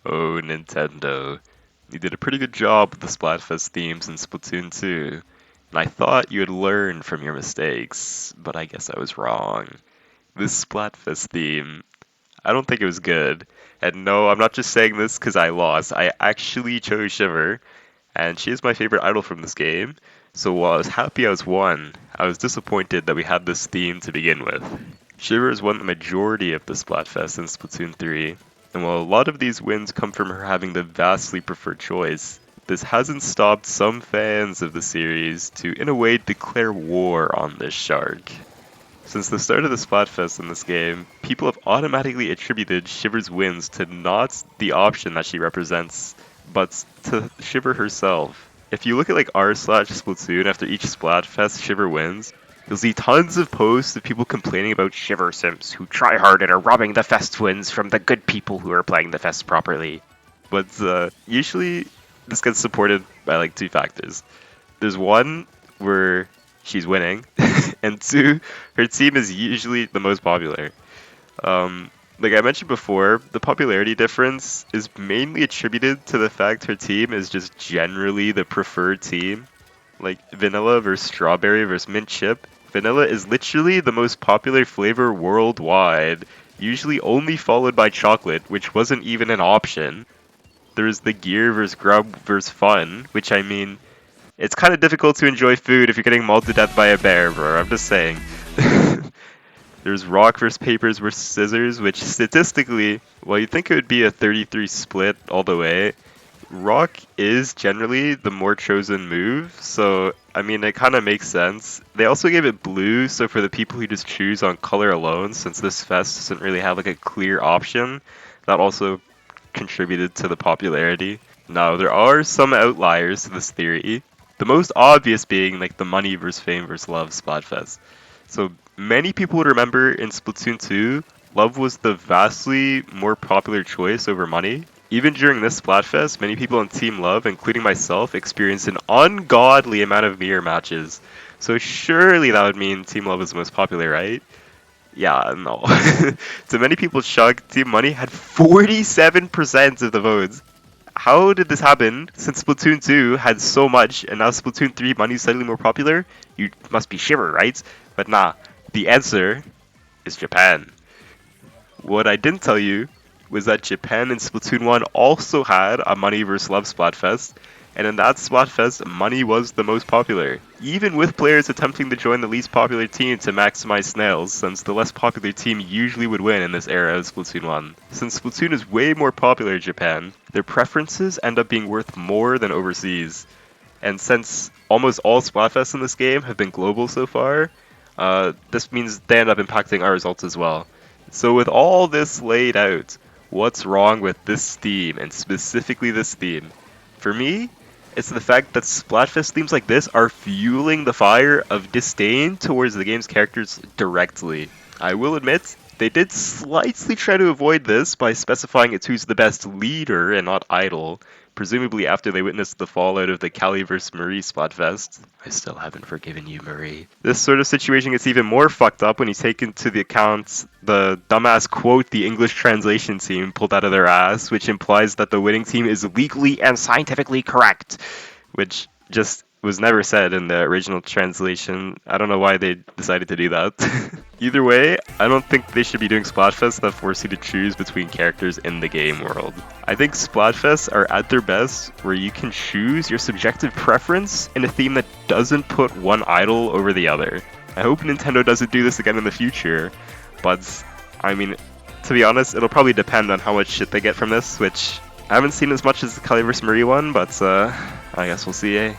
Oh, Nintendo. You did a pretty good job with the Splatfest themes in Splatoon 2, and I thought you had learned from your mistakes, but I guess I was wrong. This Splatfest theme, I don't think it was good. And no, I'm not just saying this because I lost. I actually chose Shiver, and she is my favorite idol from this game. So while I was happy I was won, I was disappointed that we had this theme to begin with. Shiver has won the majority of the Splatfest in Splatoon 3, and while a lot of these wins come from her having the vastly preferred choice, this hasn't stopped some fans of the series to, in a way, declare war on this shark. Since the start of the Splatfest in this game, people have automatically attributed Shiver's wins to not the option that she represents, but to Shiver herself. If you look at like r/Splatoon after each Splatfest Shiver wins, you'll see tons of posts of people complaining about Shiver Sims who try hard and are robbing the fest wins from the good people who are playing the fest properly. But usually this gets supported by like two factors. There's one where she's winning, and two, her team is usually the most popular. Like I mentioned before, the popularity difference is mainly attributed to the fact her team is just generally the preferred team. Like vanilla versus strawberry versus mint chip. Vanilla is literally the most popular flavor worldwide, usually only followed by chocolate, which wasn't even an option. There's the gear versus grub versus fun, which I mean, it's kind of difficult to enjoy food if you're getting mauled to death by a bear, bro. I'm just saying. There's rock versus papers versus scissors, which statistically, while you'd think it would be a 33 split all the way, rock is generally the more chosen move, so I mean it kind of makes sense. They also gave it blue, so for the people who just choose on color alone, since this fest doesn't really have like a clear option, that also contributed to the popularity. Now there are some outliers to this theory. The most obvious being like the money versus fame versus love Splatfest. So many people would remember in Splatoon 2, love was the vastly more popular choice over money. Even during this Splatfest, many people on Team Love, including myself, experienced an ungodly amount of mirror matches. So surely that would mean Team Love is the most popular, right? Yeah, no. To many people's shock, Team Money had 47% of the votes. How did this happen? Since Splatoon 2 had so much, and now Splatoon 3 Money's suddenly more popular? You must be Shiver, right? But nah, the answer is Japan. What I didn't tell you was that Japan in Splatoon 1 also had a Money vs Love Splatfest, and in that Splatfest, Money was the most popular, even with players attempting to join the least popular team to maximize snails, since the less popular team usually would win in this era of Splatoon 1. Since Splatoon is way more popular in Japan, their preferences end up being worth more than overseas. And since almost all Splatfests in this game have been global so far, this means they end up impacting our results as well. So with all this laid out, what's wrong with this theme, and specifically this theme? For me, it's the fact that Splatfest themes like this are fueling the fire of disdain towards the game's characters directly. I will admit, they did slightly try to avoid this by specifying it's who's the best leader and not idol, presumably after they witnessed the fallout of the Callie vs. Marie Splatfest. I still haven't forgiven you, Marie. This sort of situation gets even more fucked up when you take into the account the dumbass quote the English translation team pulled out of their ass, which implies that the winning team is legally and scientifically correct, which just was never said in the original translation. I don't know why they decided to do that. Either way, I don't think they should be doing Splatfests that force you to choose between characters in the game world. I think Splatfests are at their best where you can choose your subjective preference in a theme that doesn't put one idol over the other. I hope Nintendo doesn't do this again in the future, but I mean, to be honest, it'll probably depend on how much shit they get from this, which I haven't seen as much as the Callie vs. Marie one, but I guess we'll see, eh?